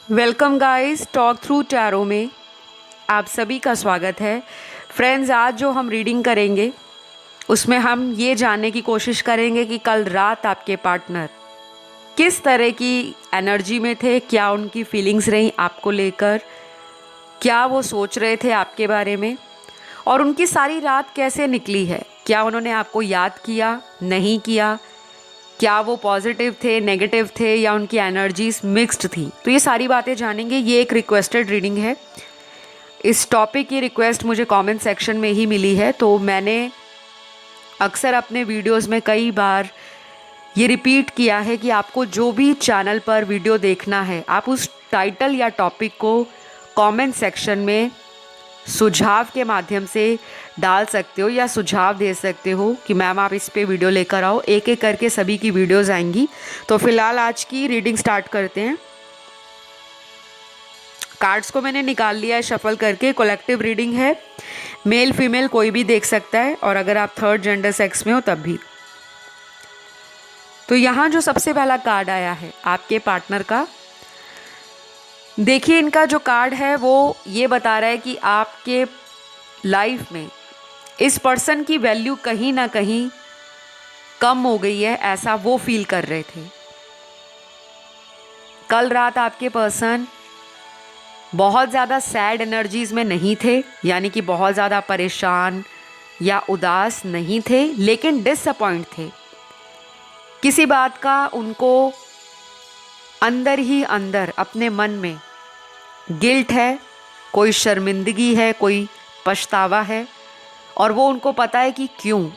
Welcome guys, talk through tarot में आप सभी का स्वागत है। फ्रेंड्स, आज जो हम रीडिंग करेंगे उसमें हम ये जानने की कोशिश करेंगे कि कल रात आपके पार्टनर किस तरह की एनर्जी में थे, क्या उनकी फीलिंग्स रही आपको लेकर, क्या वो सोच रहे थे आपके बारे में और उनकी सारी रात कैसे निकली है। क्या उन्होंने आपको याद किया, नहीं किया, क्या वो पॉजिटिव थे, नेगेटिव थे या उनकी एनर्जीज मिक्स्ड थी। तो ये सारी बातें जानेंगे। ये एक रिक्वेस्टेड रीडिंग है। इस टॉपिक की रिक्वेस्ट मुझे कमेंट सेक्शन में ही मिली है, तो मैंने अक्सर अपने वीडियोस में कई बार ये रिपीट किया है कि आपको जो भी चैनल पर वीडियो देखना है, आप उस टाइटल या टॉपिक को कमेंट सेक्शन में सुझाव के माध्यम से डाल सकते हो या सुझाव दे सकते हो कि मैम आप इस पे वीडियो लेकर आओ। एक एक करके सभी की वीडियोस आएंगी। तो फिलहाल आज की रीडिंग स्टार्ट करते हैं। कार्ड्स को मैंने निकाल लिया है शफल करके। कलेक्टिव रीडिंग है, मेल फीमेल कोई भी देख सकता है, और अगर आप थर्ड जेंडर सेक्स में हो तब भी। तो यहाँ जो सबसे पहला कार्ड आया है आपके पार्टनर का, देखिए इनका जो कार्ड है वो ये बता रहा है कि आपके लाइफ में इस पर्सन की वैल्यू कहीं ना कहीं कम हो गई है, ऐसा वो फील कर रहे थे। कल रात आपके पर्सन बहुत ज़्यादा सैड एनर्जीज में नहीं थे, यानी कि बहुत ज़्यादा परेशान या उदास नहीं थे, लेकिन डिसअपॉइंट थे। किसी बात का उनको अंदर ही अंदर अपने मन में गिल्ट है, कोई शर्मिंदगी है, कोई पछतावा है, और वो उनको पता है कि क्यों।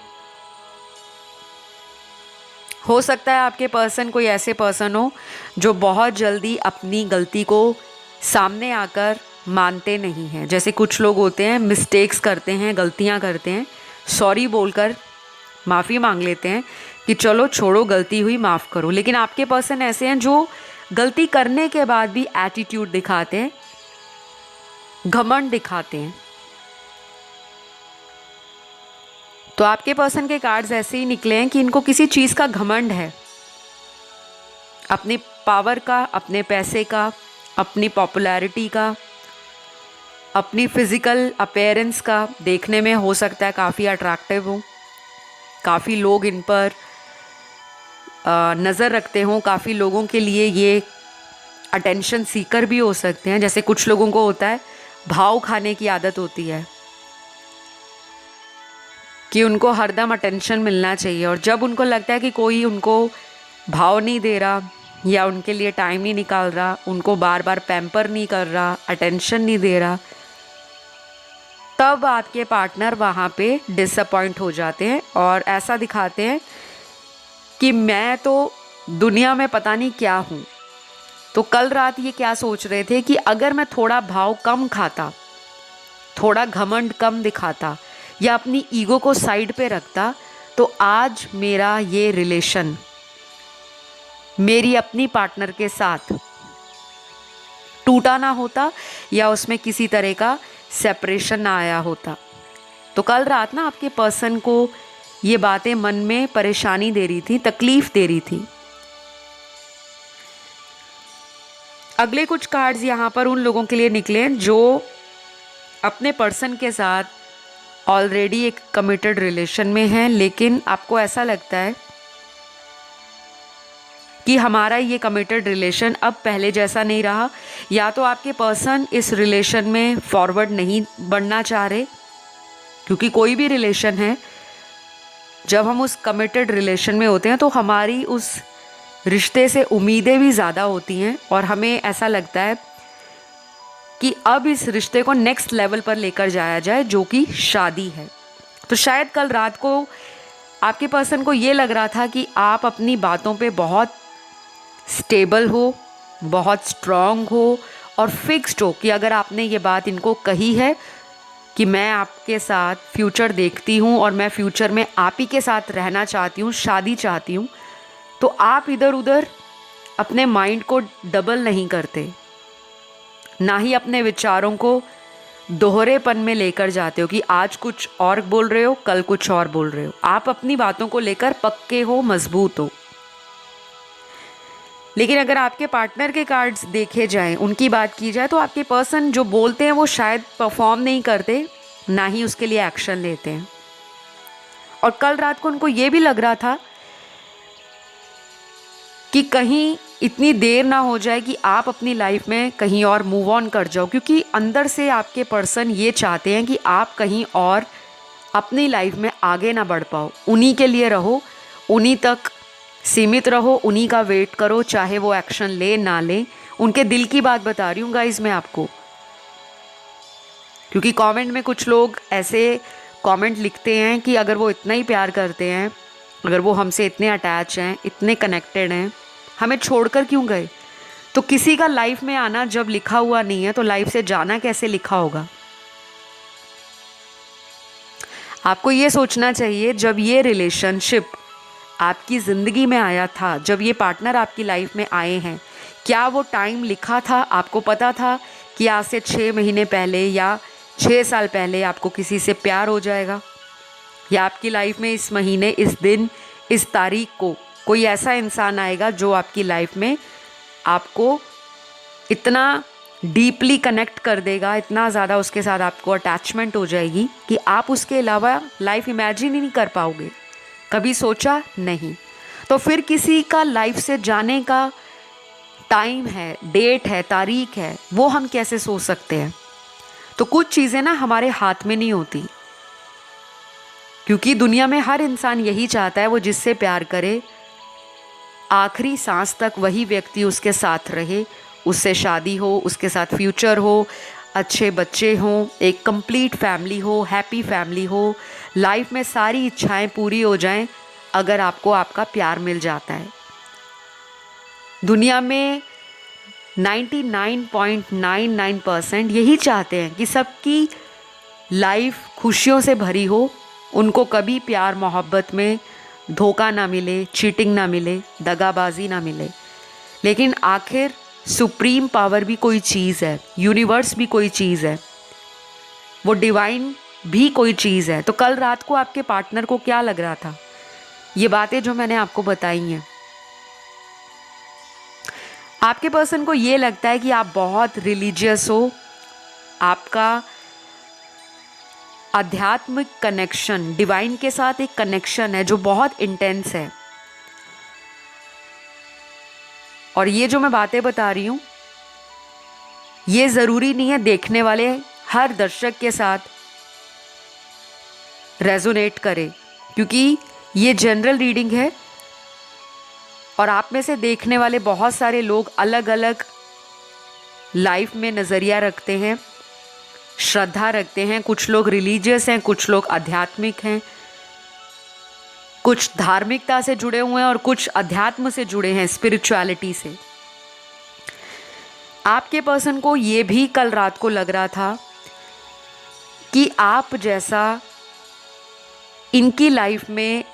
हो सकता है आपके पर्सन कोई ऐसे पर्सन हो जो बहुत जल्दी अपनी गलती को सामने आकर मानते नहीं हैं। जैसे कुछ लोग होते हैं, मिस्टेक्स करते हैं, गलतियां करते हैं, सॉरी बोलकर माफ़ी मांग लेते हैं कि चलो छोड़ो, गलती हुई, माफ़ करो। लेकिन आपके पर्सन ऐसे हैं जो गलती करने के बाद भी एटीट्यूड दिखाते हैं, घमंड दिखाते हैं। तो आपके पर्सन के कार्ड्स ऐसे ही निकले हैं कि इनको किसी चीज़ का घमंड है, अपनी पावर का, अपने पैसे का, अपनी पॉपुलैरिटी का, अपनी फिजिकल अपीयरेंस का। देखने में हो सकता है काफ़ी अट्रैक्टिव हो, काफ़ी लोग इन पर नज़र रखते हों, काफ़ी लोगों के लिए ये अटेंशन सीकर भी हो सकते हैं। जैसे कुछ लोगों को होता है भाव खाने की आदत होती है कि उनको हरदम अटेंशन मिलना चाहिए, और जब उनको लगता है कि कोई उनको भाव नहीं दे रहा या उनके लिए टाइम नहीं निकाल रहा, उनको बार बार पैम्पर नहीं कर रहा, अटेंशन नहीं दे रहा, तब आपके पार्टनर वहाँ पे डिसअपॉइंट हो जाते हैं और ऐसा दिखाते हैं कि मैं तो दुनिया में पता नहीं क्या हूँ। तो कल रात ये क्या सोच रहे थे कि अगर मैं थोड़ा भाव कम खाता, थोड़ा घमंड कम दिखाता या अपनी ईगो को साइड पे रखता, तो आज मेरा ये रिलेशन मेरी अपनी पार्टनर के साथ टूटा ना होता या उसमें किसी तरह का सेपरेशन ना आया होता। तो कल रात ना आपके पर्सन को ये बातें मन में परेशानी दे रही थी, तकलीफ दे रही थी। अगले कुछ कार्ड्स यहाँ पर उन लोगों के लिए निकले जो अपने पर्सन के साथ ऑलरेडी एक कमिटेड रिलेशन में हैं, लेकिन आपको ऐसा लगता है कि हमारा ये कमिटेड रिलेशन अब पहले जैसा नहीं रहा, या तो आपके पर्सन इस रिलेशन में फॉरवर्ड नहीं बढ़ना चाह रहे, क्योंकि कोई भी रिलेशन है, जब हम उस कमिटेड रिलेशन में होते हैं तो हमारी उस रिश्ते से उम्मीदें भी ज़्यादा होती हैं और हमें ऐसा लगता है कि अब इस रिश्ते को नेक्स्ट लेवल पर लेकर जाया जाए, जो कि शादी है। तो शायद कल रात को आपके पर्सन को ये लग रहा था कि आप अपनी बातों पे बहुत स्टेबल हो, बहुत स्ट्रांग हो और फिक्स्ड हो, कि अगर आपने ये बात इनको कही है कि मैं आपके साथ फ्यूचर देखती हूँ और मैं फ्यूचर में आप ही के साथ रहना चाहती हूँ, शादी चाहती हूँ, तो आप इधर उधर अपने माइंड को डबल नहीं करते, ना ही अपने विचारों को दोहरेपन में लेकर जाते हो कि आज कुछ और बोल रहे हो, कल कुछ और बोल रहे हो। आप अपनी बातों को लेकर पक्के हो, मजबूत हो। लेकिन अगर आपके पार्टनर के कार्ड्स देखे जाएं, उनकी बात की जाए, तो आपके पर्सन जो बोलते हैं वो शायद परफॉर्म नहीं करते, ना ही उसके लिए एक्शन लेते हैं। और कल रात को उनको ये भी लग रहा था कि कहीं इतनी देर ना हो जाए कि आप अपनी लाइफ में कहीं और मूव ऑन कर जाओ, क्योंकि अंदर से आपके पर्सन ये चाहते हैं कि आप कहीं और अपनी लाइफ में आगे ना बढ़ पाओ। उन्हीं के लिए रहो, उन्हीं तक सीमित रहो, उन्हीं का वेट करो, चाहे वो एक्शन ले ना ले। उनके दिल की बात बता रही हूँ गाइस मैं आपको, क्योंकि कमेंट में कुछ लोग ऐसे कमेंट लिखते हैं कि अगर वो इतना ही प्यार करते हैं, अगर वो हमसे इतने अटैच हैं, इतने कनेक्टेड हैं, हमें छोड़कर क्यों गए? तो किसी का लाइफ में आना जब लिखा हुआ नहीं है तो लाइफ से जाना कैसे लिखा होगा? आपको ये सोचना चाहिए, जब ये रिलेशनशिप आपकी ज़िंदगी में आया था, जब ये पार्टनर आपकी लाइफ में आए हैं, क्या वो टाइम लिखा था? आपको पता था कि आज से 6 महीने पहले या 6 साल पहले आपको किसी से प्यार हो जाएगा, या आपकी लाइफ में इस महीने, इस दिन, इस तारीख को कोई ऐसा इंसान आएगा जो आपकी लाइफ में आपको इतना डीपली कनेक्ट कर देगा, इतना ज़्यादा उसके साथ आपको अटैचमेंट हो जाएगी कि आप उसके अलावा लाइफ इमेजिन ही नहीं कर पाओगे? कभी सोचा नहीं। तो फिर किसी का लाइफ से जाने का टाइम है, डेट है, तारीख है, वो हम कैसे सोच सकते हैं? तो कुछ चीज़ें ना हमारे हाथ में नहीं होती, क्योंकि दुनिया में हर इंसान यही चाहता है वो जिससे प्यार करे आखिरी सांस तक वही व्यक्ति उसके साथ रहे, उससे शादी हो, उसके साथ फ्यूचर हो, अच्छे बच्चे हों, एक कंप्लीट फैमिली हो, हैप्पी फैमिली हो, लाइफ में सारी इच्छाएं पूरी हो जाएं अगर आपको आपका प्यार मिल जाता है। दुनिया में 99.99% यही चाहते हैं कि सबकी लाइफ खुशियों से भरी हो, उनको कभी प्यार मोहब्बत में धोखा ना मिले, चीटिंग ना मिले, दगाबाजी ना मिले। लेकिन आखिर सुप्रीम पावर भी कोई चीज़ है, यूनिवर्स भी कोई चीज़ है, वो डिवाइन भी कोई चीज़ है। तो कल रात को आपके पार्टनर को क्या लग रहा था? ये बातें जो मैंने आपको बताई हैं, आपके पर्सन को ये लगता है कि आप बहुत रिलीजियस हो, आपका आध्यात्मिक कनेक्शन, डिवाइन के साथ एक कनेक्शन है जो बहुत इंटेंस है। और ये जो मैं बातें बता रही हूँ, ये ज़रूरी नहीं है देखने वाले हर दर्शक के साथ रेजोनेट करे, क्योंकि ये जनरल रीडिंग है और आप में से देखने वाले बहुत सारे लोग अलग अलग लाइफ में नज़रिया रखते हैं, श्रद्धा रखते हैं। कुछ लोग रिलीजियस हैं, कुछ लोग आध्यात्मिक हैं, कुछ धार्मिकता से जुड़े हुए हैं और कुछ अध्यात्म से जुड़े हैं, स्पिरिचुअलिटी से। आपके पर्सन को ये भी कल रात को लग रहा था कि आप जैसा इनकी लाइफ में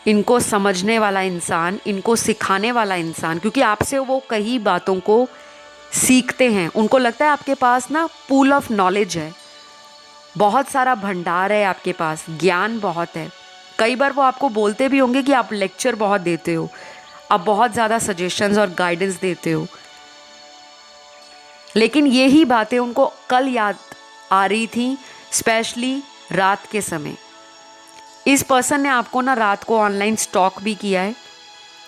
इनको समझने वाला इंसान, इनको सिखाने वाला इंसान, क्योंकि आपसे वो कई बातों को सीखते हैं। उनको लगता है आपके पास ना पूल ऑफ नॉलेज है, बहुत सारा भंडार है आपके पास, ज्ञान बहुत है। कई बार वो आपको बोलते भी होंगे कि आप लेक्चर बहुत देते हो, आप बहुत ज़्यादा सजेशंस और गाइडेंस देते हो। लेकिन यही बातें उनको कल याद आ रही थी, स्पेशली रात के समय। इस पर्सन ने आपको ना रात को ऑनलाइन स्टॉक भी किया है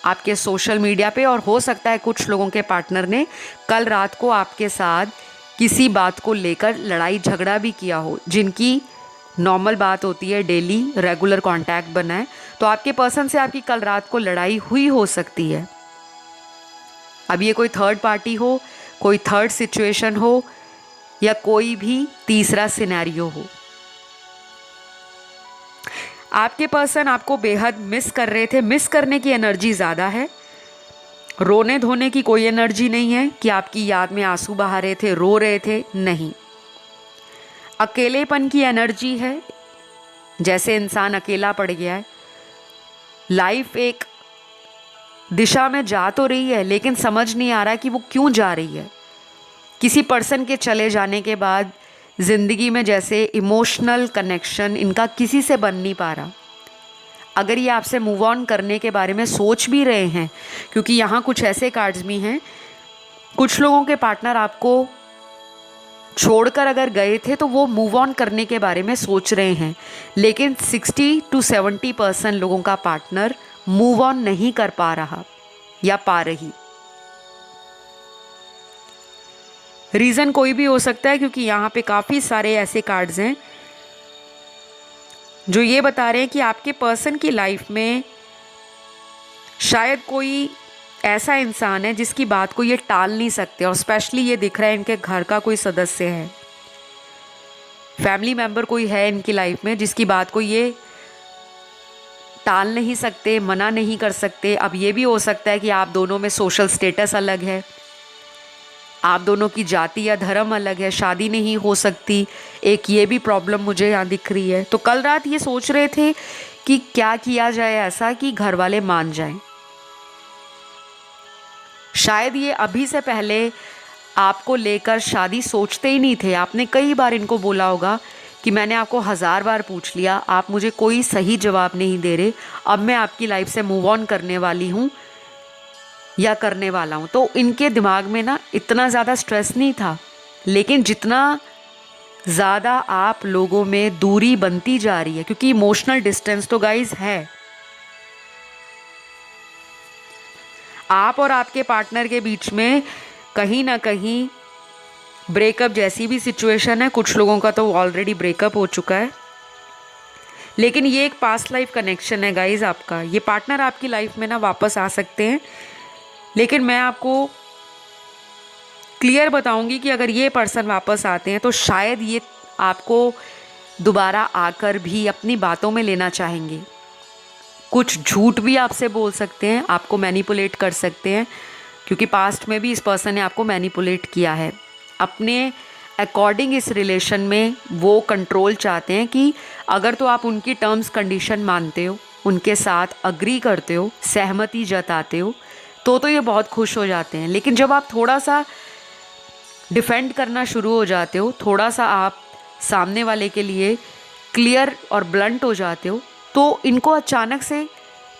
आपके सोशल मीडिया पे, और हो सकता है कुछ लोगों के पार्टनर ने कल रात को आपके साथ किसी बात को लेकर लड़ाई झगड़ा भी किया हो, जिनकी नॉर्मल बात होती है, डेली रेगुलर कांटेक्ट बना है। तो आपके पर्सन से आपकी कल रात को लड़ाई हुई हो सकती है। अब ये कोई थर्ड पार्टी हो, कोई थर्ड सिचुएशन हो, या कोई भी तीसरा सिनेरियो हो, आपके पर्सन आपको बेहद मिस कर रहे थे। मिस करने की एनर्जी ज़्यादा है, रोने धोने की कोई एनर्जी नहीं है कि आपकी याद में आंसू बहा रहे थे, रो रहे थे, नहीं। अकेलेपन की एनर्जी है, जैसे इंसान अकेला पड़ गया है। लाइफ एक दिशा में जा तो रही है, लेकिन समझ नहीं आ रहा कि वो क्यों जा रही है। किसी पर्सन के चले जाने के बाद ज़िंदगी में जैसे इमोशनल कनेक्शन इनका किसी से बन नहीं पा रहा। अगर ये आपसे मूव ऑन करने के बारे में सोच भी रहे हैं, क्योंकि यहाँ कुछ ऐसे कार्ड्स भी हैं, कुछ लोगों के पार्टनर आपको छोड़कर अगर गए थे तो वो मूव ऑन करने के बारे में सोच रहे हैं, लेकिन 60 to 70% लोगों का पार्टनर मूव ऑन नहीं कर पा रहा या पा रही। रीज़न कोई भी हो सकता है, क्योंकि यहाँ पे काफ़ी सारे ऐसे कार्ड्स हैं जो ये बता रहे हैं कि आपके पर्सन की लाइफ में शायद कोई ऐसा इंसान है जिसकी बात को ये टाल नहीं सकते, और स्पेशली ये दिख रहा है इनके घर का कोई सदस्य है, फैमिली मेंबर कोई है इनकी लाइफ में जिसकी बात को ये टाल नहीं सकते, मना नहीं कर सकते। अब ये भी हो सकता है कि आप दोनों में सोशल स्टेटस अलग है, आप दोनों की जाति या धर्म अलग है, शादी नहीं हो सकती, एक ये भी प्रॉब्लम मुझे यहाँ दिख रही है। तो कल रात ये सोच रहे थे कि क्या किया जाए ऐसा कि घर वाले मान जाएं। शायद ये अभी से पहले आपको लेकर शादी सोचते ही नहीं थे। आपने कई बार इनको बोला होगा कि मैंने आपको 1000 बार पूछ लिया, आप मुझे कोई सही जवाब नहीं दे रहे, अब मैं आपकी लाइफ से मूव ऑन करने वाली हूँ या करने वाला हूँ। तो इनके दिमाग में ना इतना ज़्यादा स्ट्रेस नहीं था, लेकिन जितना ज़्यादा आप लोगों में दूरी बनती जा रही है, क्योंकि इमोशनल डिस्टेंस तो गाइज है, आप और आपके पार्टनर के बीच में कहीं ना कहीं ब्रेकअप जैसी भी सिचुएशन है। कुछ लोगों का तो ऑलरेडी ब्रेकअप हो चुका है, लेकिन ये एक पास्ट लाइफ कनेक्शन है गाइज आपका। ये पार्टनर आपकी लाइफ में ना वापस आ सकते हैं, लेकिन मैं आपको क्लियर बताऊंगी कि अगर ये पर्सन वापस आते हैं तो शायद ये आपको दोबारा आकर भी अपनी बातों में लेना चाहेंगे। कुछ झूठ भी आपसे बोल सकते हैं, आपको मैनिपुलेट कर सकते हैं, क्योंकि पास्ट में भी इस पर्सन ने आपको मैनिपुलेट किया है। अपने अकॉर्डिंग इस रिलेशन में वो कंट्रोल चाहते हैं कि अगर तो आप उनकी टर्म्स कंडीशन मानते हो, उनके साथ अग्री करते हो, सहमति जताते हो, तो ये बहुत खुश हो जाते हैं। लेकिन जब आप थोड़ा सा डिफेंड करना शुरू हो जाते हो, थोड़ा सा आप सामने वाले के लिए क्लियर और ब्लंट हो जाते हो, तो इनको अचानक से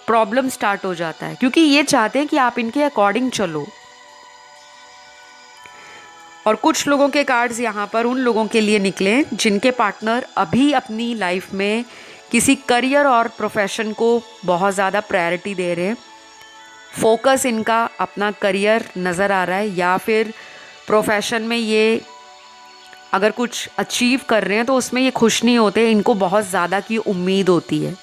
प्रॉब्लम स्टार्ट हो जाता है, क्योंकि ये चाहते हैं कि आप इनके अकॉर्डिंग चलो। और कुछ लोगों के कार्ड्स यहाँ पर उन लोगों के लिए निकले जिनके पार्टनर अभी अपनी लाइफ में किसी करियर और प्रोफेशन को बहुत ज़्यादा प्रायोरिटी दे रहे हैं। फोकस इनका अपना करियर नज़र आ रहा है, या फिर प्रोफेशन में ये अगर कुछ अचीव कर रहे हैं तो उसमें ये खुश नहीं होते, इनको बहुत ज़्यादा की उम्मीद होती है।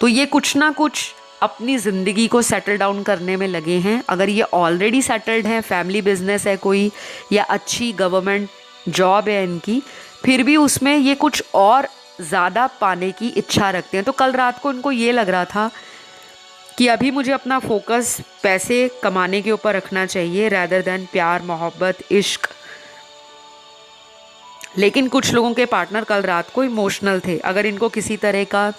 तो ये कुछ ना कुछ अपनी ज़िंदगी को सेटल डाउन करने में लगे हैं। अगर ये ऑलरेडी सेटल्ड हैं, फैमिली बिजनेस है कोई, या अच्छी गवर्नमेंट जॉब है इनकी, फिर भी उसमें ये कुछ और ज़्यादा पाने की इच्छा रखते हैं। तो कल रात को इनको ये लग रहा था कि अभी मुझे अपना फोकस पैसे कमाने के ऊपर रखना चाहिए रैदर देन प्यार, मोहब्बत, इश्क। लेकिन कुछ लोगों के पार्टनर कल रात को इमोशनल थे। अगर इनको किसी तरह का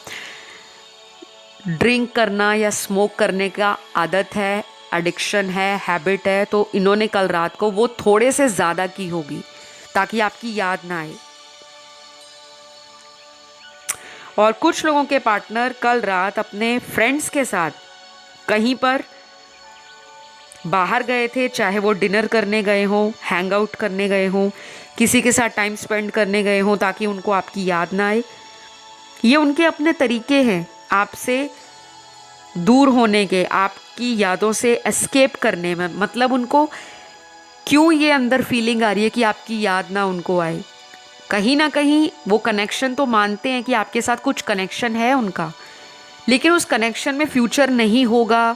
ड्रिंक करना या स्मोक करने का आदत है, एडिक्शन है, हैबिट है, तो इन्होंने कल रात को वो थोड़े से ज़्यादा की होगी ताकि आपकी याद ना आए। और कुछ लोगों के पार्टनर कल रात अपने फ्रेंड्स के साथ कहीं पर बाहर गए थे, चाहे वो डिनर करने गए हों, हैंग आउट करने गए हों, किसी के साथ टाइम स्पेंड करने गए हों ताकि उनको आपकी याद ना आए। ये उनके अपने तरीके हैं आपसे दूर होने के, आपकी यादों से एस्केप करने में। मतलब उनको क्यों ये अंदर फीलिंग आ रही है कि आपकी याद ना उनको आए। कहीं ना कहीं वो कनेक्शन तो मानते हैं कि आपके साथ कुछ कनेक्शन है उनका, लेकिन उस कनेक्शन में फ्यूचर नहीं होगा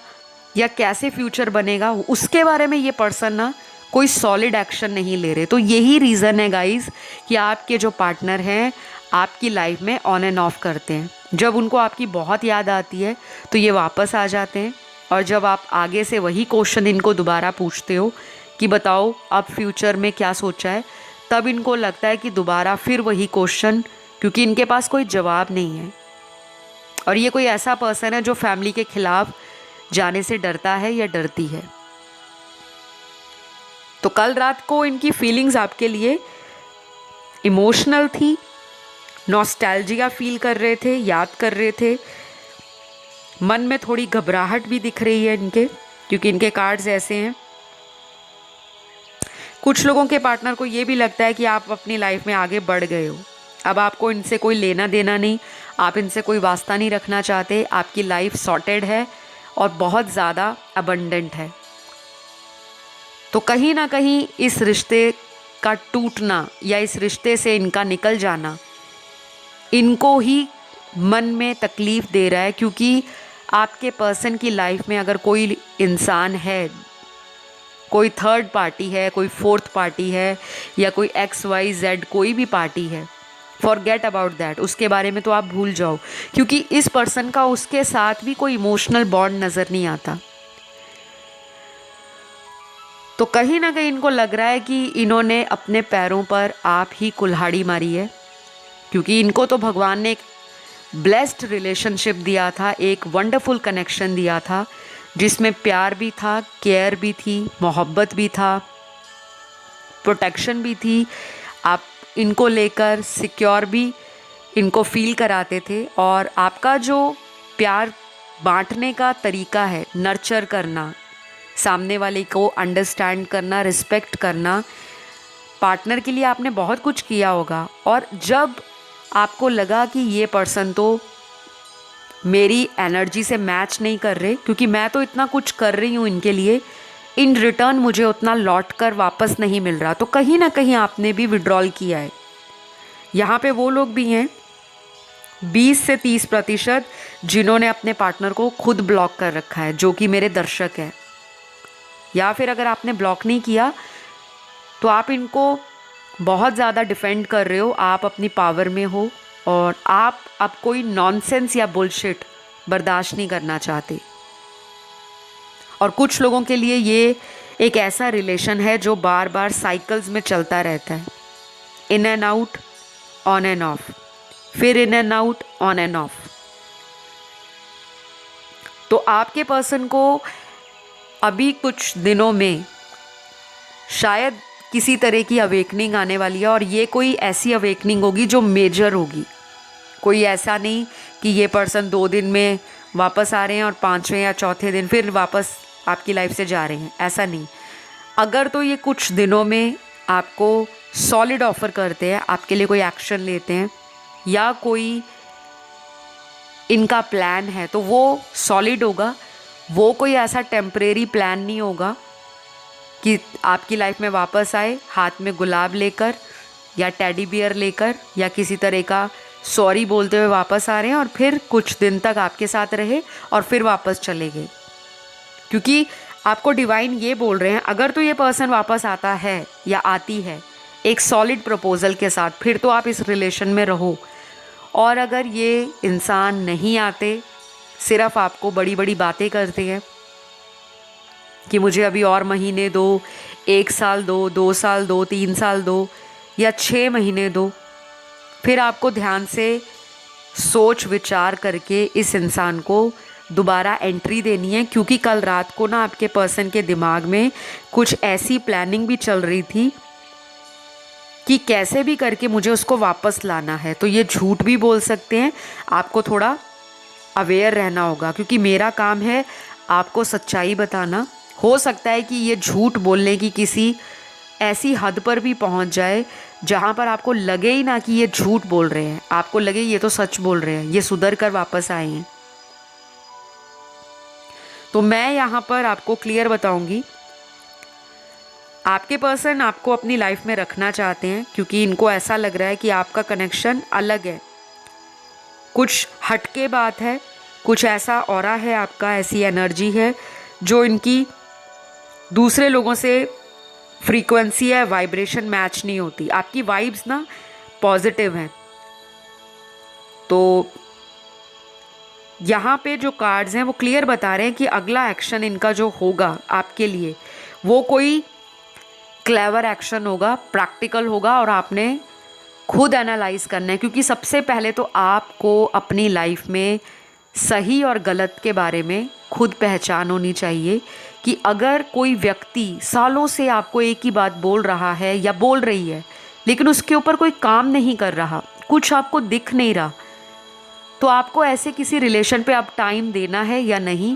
या कैसे फ्यूचर बनेगा उसके बारे में ये पर्सन ना कोई सॉलिड एक्शन नहीं ले रहे। तो यही रीज़न है गाइस कि आपके जो पार्टनर हैं आपकी लाइफ में ऑन एंड ऑफ करते हैं। जब उनको आपकी बहुत याद आती है तो ये वापस आ जाते हैं, और जब आप आगे से वही क्वेश्चन इनको दोबारा पूछते हो कि बताओ अब फ्यूचर में क्या सोचा है, तब इनको लगता है कि दोबारा फिर वही क्वेश्चन, क्योंकि इनके पास कोई जवाब नहीं है। और ये कोई ऐसा पर्सन है जो फैमिली के खिलाफ जाने से डरता है या डरती है। तो कल रात को इनकी फीलिंग्स आपके लिए इमोशनल थी, नॉस्टैल्जिया फील कर रहे थे, याद कर रहे थे, मन में थोड़ी घबराहट भी दिख रही है इनके, क्योंकि इनके कार्ड्स ऐसे हैं। कुछ लोगों के पार्टनर को ये भी लगता है कि आप अपनी लाइफ में आगे बढ़ गए हो, अब आपको इनसे कोई लेना देना नहीं, आप इनसे कोई वास्ता नहीं रखना चाहते, आपकी लाइफ सॉर्टेड है और बहुत ज़्यादा अबंडेंट है। तो कहीं ना कहीं इस रिश्ते का टूटना या इस रिश्ते से इनका निकल जाना इनको ही मन में तकलीफ़ दे रहा है, क्योंकि आपके पर्सन की लाइफ में अगर कोई इंसान है, कोई थर्ड पार्टी है, कोई फोर्थ पार्टी है, या कोई XYZ कोई भी पार्टी है, फॉरगेट अबाउट दैट, उसके बारे में तो आप भूल जाओ, क्योंकि इस पर्सन का उसके साथ भी कोई इमोशनल बॉन्ड नज़र नहीं आता। तो कहीं ना कहीं इनको लग रहा है कि इन्होंने अपने पैरों पर आप ही कुल्हाड़ी मारी है, क्योंकि इनको तो भगवान ने एक ब्लेस्ड रिलेशनशिप दिया था, एक वंडरफुल कनेक्शन दिया था, जिसमें प्यार भी था, केयर भी थी, मोहब्बत भी था, प्रोटेक्शन भी थी, आप इनको लेकर सिक्योर भी इनको फील कराते थे। और आपका जो प्यार बांटने का तरीका है, नर्चर करना, सामने वाले को अंडरस्टैंड करना, रिस्पेक्ट करना, पार्टनर के लिए आपने बहुत कुछ किया होगा। और जब आपको लगा कि ये पर्सन तो मेरी एनर्जी से मैच नहीं कर रहे, क्योंकि मैं तो इतना कुछ कर रही हूँ इनके लिए, इन रिटर्न मुझे उतना लौट कर वापस नहीं मिल रहा, तो कहीं ना कहीं आपने भी विड्रॉल किया है। यहाँ पे वो लोग भी हैं 20 से 30% जिन्होंने अपने पार्टनर को खुद ब्लॉक कर रखा है, जो कि मेरे दर्शक हैं। या फिर अगर आपने ब्लॉक नहीं किया तो आप इनको बहुत ज़्यादा डिफेंड कर रहे हो, आप अपनी पावर में हो और आप अब कोई नॉनसेंस या बुलशिट बर्दाश्त नहीं करना चाहते। और कुछ लोगों के लिए ये एक ऐसा रिलेशन है जो बार बार साइकिल्स में चलता रहता है, in and out, on and off, फिर in and out, on and off. तो आपके पर्सन को अभी कुछ दिनों में शायद किसी तरह की अवेकनिंग आने वाली है, और ये कोई ऐसी अवेकनिंग होगी जो मेजर होगी। कोई ऐसा नहीं कि ये पर्सन 2 दिन में वापस आ रहे हैं और 5वें या चौथे दिन फिर वापस आपकी लाइफ से जा रहे हैं, ऐसा नहीं। अगर तो ये कुछ दिनों में आपको सॉलिड ऑफर करते हैं, आपके लिए कोई एक्शन लेते हैं, या कोई इनका प्लान है तो वो सॉलिड होगा, वो कोई ऐसा टेम्परेरी प्लान नहीं होगा कि आपकी लाइफ में वापस आए हाथ में गुलाब लेकर या टेडी बियर लेकर या किसी तरह का सॉरी बोलते हुए वापस आ रहे हैं और फिर कुछ दिन तक आपके साथ रहे और फिर वापस चले गए। क्योंकि आपको डिवाइन ये बोल रहे हैं, अगर तो ये पर्सन वापस आता है या आती है एक सॉलिड प्रपोजल के साथ, फिर तो आप इस रिलेशन में रहो। और अगर ये इंसान नहीं आते, सिर्फ आपको बड़ी बड़ी बातें करते हैं कि मुझे अभी और महीने दो, 1 साल दो, 2 साल दो, 3 साल दो या 6 महीने दो, फिर आपको ध्यान से सोच विचार करके इस इंसान को दोबारा एंट्री देनी है। क्योंकि कल रात को ना आपके पर्सन के दिमाग में कुछ ऐसी प्लानिंग भी चल रही थी कि कैसे भी करके मुझे उसको वापस लाना है। तो ये झूठ भी बोल सकते हैं, आपको थोड़ा अवेयर रहना होगा, क्योंकि मेरा काम है आपको सच्चाई बताना। हो सकता है कि ये झूठ बोलने की किसी ऐसी हद पर भी पहुंच जाए जहां पर आपको लगे ही ना कि ये झूठ बोल रहे हैं, आपको लगे ये तो सच बोल रहे हैं, ये सुधर कर वापस आए हैं। तो मैं यहाँ पर आपको क्लियर बताऊंगी, आपके पर्सन आपको अपनी लाइफ में रखना चाहते हैं, क्योंकि इनको ऐसा लग रहा है कि आपका कनेक्शन अलग है, कुछ हटके बात है, कुछ ऐसा ऑरा है आपका, ऐसी एनर्जी है जो इनकी दूसरे लोगों से फ्रीक्वेंसी या वाइब्रेशन मैच नहीं होती। आपकी वाइब्स ना पॉजिटिव हैं। तो यहाँ पे जो कार्ड्स हैं वो क्लियर बता रहे हैं कि अगला एक्शन इनका जो होगा आपके लिए वो कोई क्लेवर एक्शन होगा, प्रैक्टिकल होगा, और आपने खुद एनालाइज करना है। क्योंकि सबसे पहले तो आपको अपनी लाइफ में सही और गलत के बारे में खुद पहचान होनी चाहिए कि अगर कोई व्यक्ति सालों से आपको एक ही बात बोल रहा है या बोल रही है लेकिन उसके ऊपर कोई काम नहीं कर रहा, कुछ आपको दिख नहीं रहा, तो आपको ऐसे किसी रिलेशन पे अब टाइम देना है या नहीं,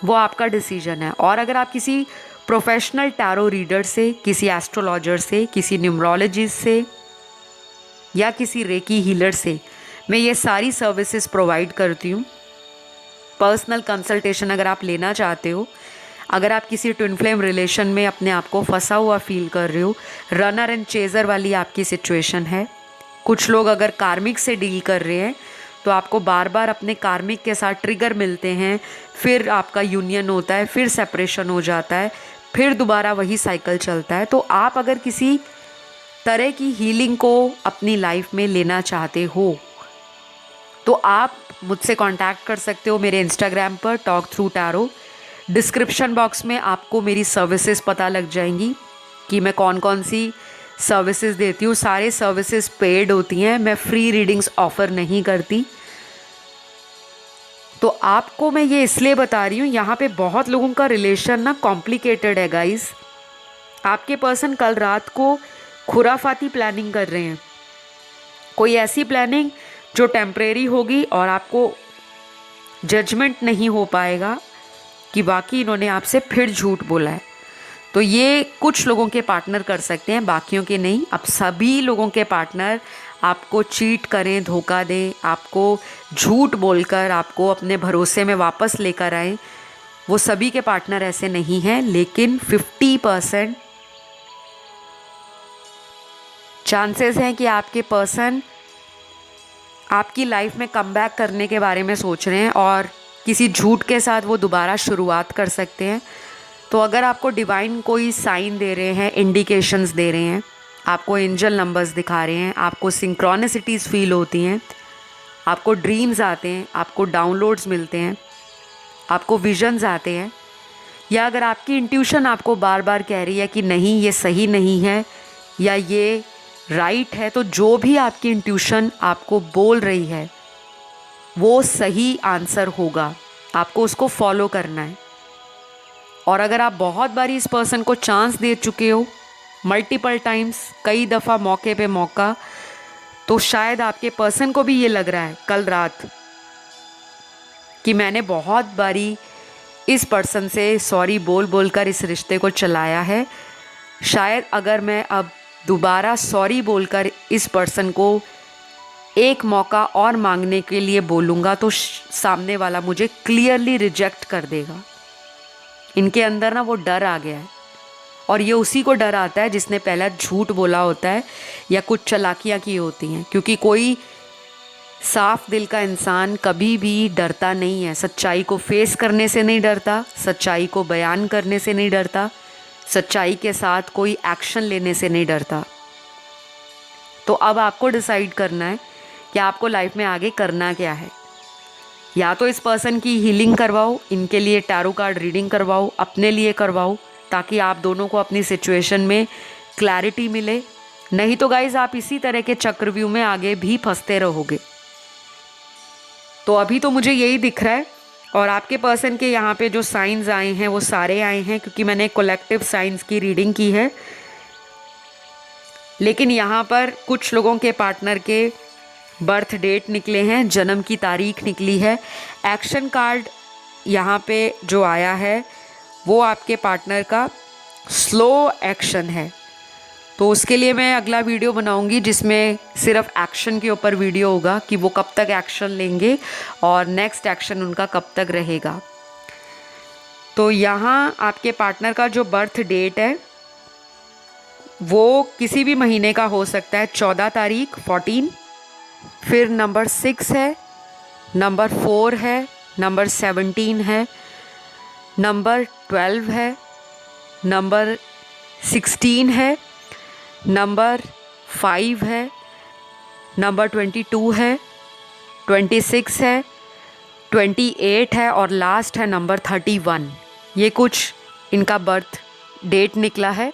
वो आपका डिसीजन है। और अगर आप किसी प्रोफेशनल टैरो रीडर से, किसी एस्ट्रोलॉजर से, किसी न्यूमरोलॉजिस्ट से या किसी रेकी हीलर से, मैं ये सारी सर्विसेज प्रोवाइड करती हूँ। पर्सनल कंसल्टेशन अगर आप लेना चाहते हो, अगर आप किसी ट्विन फ्लेम रिलेशन में अपने आप को फंसा हुआ फील कर रहे हो, रनर एंड चेजर वाली आपकी सिचुएशन है, कुछ लोग अगर कार्मिक से डील कर रहे हैं तो आपको बार बार अपने कार्मिक के साथ ट्रिगर मिलते हैं, फिर आपका यूनियन होता है, फिर सेपरेशन हो जाता है, फिर दोबारा वही साइकिल चलता है। तो आप अगर किसी तरह की हीलिंग को अपनी लाइफ में लेना चाहते हो तो आप मुझसे कांटेक्ट कर सकते हो मेरे इंस्टाग्राम पर talk through tarot. Description box में आपको मेरी सर्विसेज पता लग जाएंगी कि मैं कौन कौन सी सर्विसेज देती हूँ। सारे सर्विसेज पेड होती हैं, मैं फ्री रीडिंग्स ऑफ़र नहीं करती। तो आपको मैं ये इसलिए बता रही हूँ, यहाँ पे बहुत लोगों का रिलेशन ना कॉम्प्लिकेटेड है गाइस। आपके पर्सन कल रात को खुराफाती प्लानिंग कर रहे हैं, कोई ऐसी प्लानिंग जो टेम्परेरी होगी और आपको जजमेंट नहीं हो पाएगा कि बाकी इन्होंने आपसे फिर झूठ बोला है। तो ये कुछ लोगों के पार्टनर कर सकते हैं, बाकियों के नहीं। अब सभी लोगों के पार्टनर आपको चीट करें, धोखा दें, आपको झूठ बोलकर आपको अपने भरोसे में वापस लेकर आए, वो सभी के पार्टनर ऐसे नहीं हैं। लेकिन 50% चांसेस हैं कि आपके पर्सन आपकी लाइफ में कमबैक करने के बारे में सोच रहे हैं और किसी झूठ के साथ वो दोबारा शुरुआत कर सकते हैं। तो अगर आपको डिवाइन कोई साइन दे रहे हैं, इंडिकेशंस दे रहे हैं, आपको एंजल नंबर्स दिखा रहे हैं, आपको सिंक्रोनिसिटीज़ फील होती हैं, आपको ड्रीम्स आते हैं, आपको डाउनलोड्स मिलते हैं, आपको विजन्स आते हैं, या अगर आपकी इंट्यूशन आपको बार बार कह रही है कि नहीं ये सही नहीं है या ये राइट है, तो जो भी आपकी इंट्यूशन आपको बोल रही है वो सही आंसर होगा, आपको उसको फॉलो करना है। और अगर आप बहुत बारी इस पर्सन को चांस दे चुके हो, मल्टीपल टाइम्स, कई दफ़ा मौके पे मौका, तो शायद आपके पर्सन को भी ये लग रहा है कल रात कि मैंने बहुत बारी इस पर्सन से सॉरी बोल बोल कर इस रिश्ते को चलाया है। शायद अगर मैं अब दोबारा सॉरी बोलकर इस पर्सन को एक मौका और मांगने के लिए बोलूँगा तो सामने वाला मुझे क्लियरली रिजेक्ट कर देगा। इनके अंदर ना वो डर आ गया है, और ये उसी को डर आता है जिसने पहला झूठ बोला होता है या कुछ चालाकियाँ की होती हैं। क्योंकि कोई साफ दिल का इंसान कभी भी डरता नहीं है, सच्चाई को फेस करने से नहीं डरता, सच्चाई को बयान करने से नहीं डरता, सच्चाई के साथ कोई एक्शन लेने से नहीं डरता। तो अब आपको डिसाइड करना है कि आपको लाइफ में आगे करना क्या है। या तो इस पर्सन की हीलिंग करवाओ, इनके लिए टैरो कार्ड रीडिंग करवाओ, अपने लिए करवाओ, ताकि आप दोनों को अपनी सिचुएशन में क्लैरिटी मिले। नहीं तो गाइज आप इसी तरह के चक्रव्यूह में आगे भी फंसते रहोगे। तो अभी तो मुझे यही दिख रहा है, और आपके पर्सन के यहाँ पे जो साइंस आए हैं वो सारे आए हैं, क्योंकि मैंने कलेक्टिव साइंस की रीडिंग की है। लेकिन यहाँ पर कुछ लोगों के पार्टनर के बर्थ डेट निकले हैं, जन्म की तारीख निकली है। एक्शन कार्ड यहाँ पे जो आया है वो आपके पार्टनर का स्लो एक्शन है। तो उसके लिए मैं अगला वीडियो बनाऊंगी जिसमें सिर्फ एक्शन के ऊपर वीडियो होगा कि वो कब तक एक्शन लेंगे और नेक्स्ट एक्शन उनका कब तक रहेगा। तो यहाँ आपके पार्टनर का जो बर्थ डेट है वो किसी भी महीने का हो सकता है। 14 तारीख 14, फिर नंबर 6 है, नंबर 4 है, नंबर 17 है, नंबर 12 है, नंबर 16 है, नंबर 5 है, नंबर 22 है, 26 है, 28 है और लास्ट है नंबर 31। ये कुछ इनका बर्थ डेट निकला है।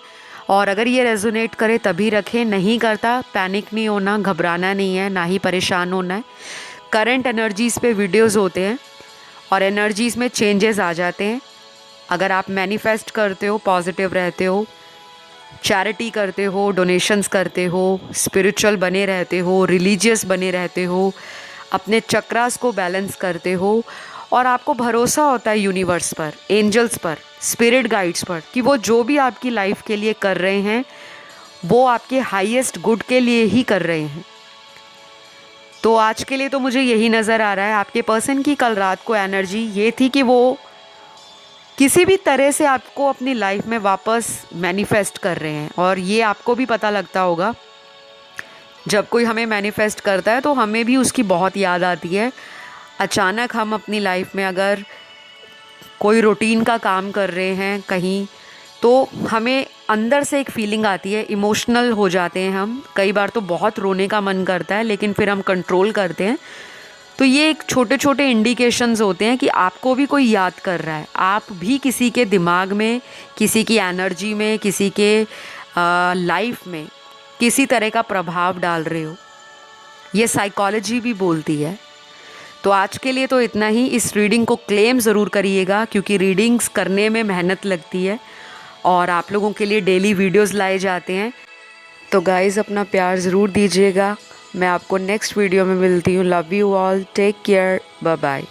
और अगर ये रेजोनेट करे तभी रखें, नहीं करता पैनिक नहीं होना, घबराना नहीं है, ना ही परेशान होना है। करंट एनर्जीज़ पे वीडियोस होते हैं और एनर्जीज़ में चेंजेस आ जाते हैं। अगर आप मैनिफेस्ट करते हो, पॉजिटिव रहते हो, चैरिटी करते हो, डोनेशंस करते हो, स्पिरिचुअल बने रहते हो, रिलीजियस बने रहते हो, अपने चक्रास को बैलेंस करते हो और आपको भरोसा होता है यूनिवर्स पर, एंजल्स पर, स्पिरिट गाइड्स पर कि वो जो भी आपकी लाइफ के लिए कर रहे हैं वो आपके हाईएस्ट गुड के लिए ही कर रहे हैं। तो आज के लिए तो मुझे यही नज़र आ रहा है। आपके पर्सन की कल रात को एनर्जी ये थी कि वो किसी भी तरह से आपको अपनी लाइफ में वापस मैनिफेस्ट कर रहे हैं। और ये आपको भी पता लगता होगा, जब कोई हमें मैनिफेस्ट करता है तो हमें भी उसकी बहुत याद आती है। अचानक हम अपनी लाइफ में अगर कोई रूटीन का काम कर रहे हैं कहीं, तो हमें अंदर से एक फीलिंग आती है, इमोशनल हो जाते हैं हम। कई बार तो बहुत रोने का मन करता है, लेकिन फिर हम कंट्रोल करते हैं। तो ये एक छोटे छोटे इंडिकेशंस होते हैं कि आपको भी कोई याद कर रहा है, आप भी किसी के दिमाग में, किसी की एनर्जी में, किसी के लाइफ में किसी तरह का प्रभाव डाल रहे हो। ये साइकोलॉजी भी बोलती है। तो आज के लिए तो इतना ही। इस रीडिंग को क्लेम ज़रूर करिएगा, क्योंकि रीडिंग्स करने में मेहनत लगती है और आप लोगों के लिए डेली वीडियोस लाए जाते हैं। तो गाइज़, अपना प्यार ज़रूर दीजिएगा। मैं आपको नेक्स्ट वीडियो में मिलती हूँ। Love you all, take care, bye bye.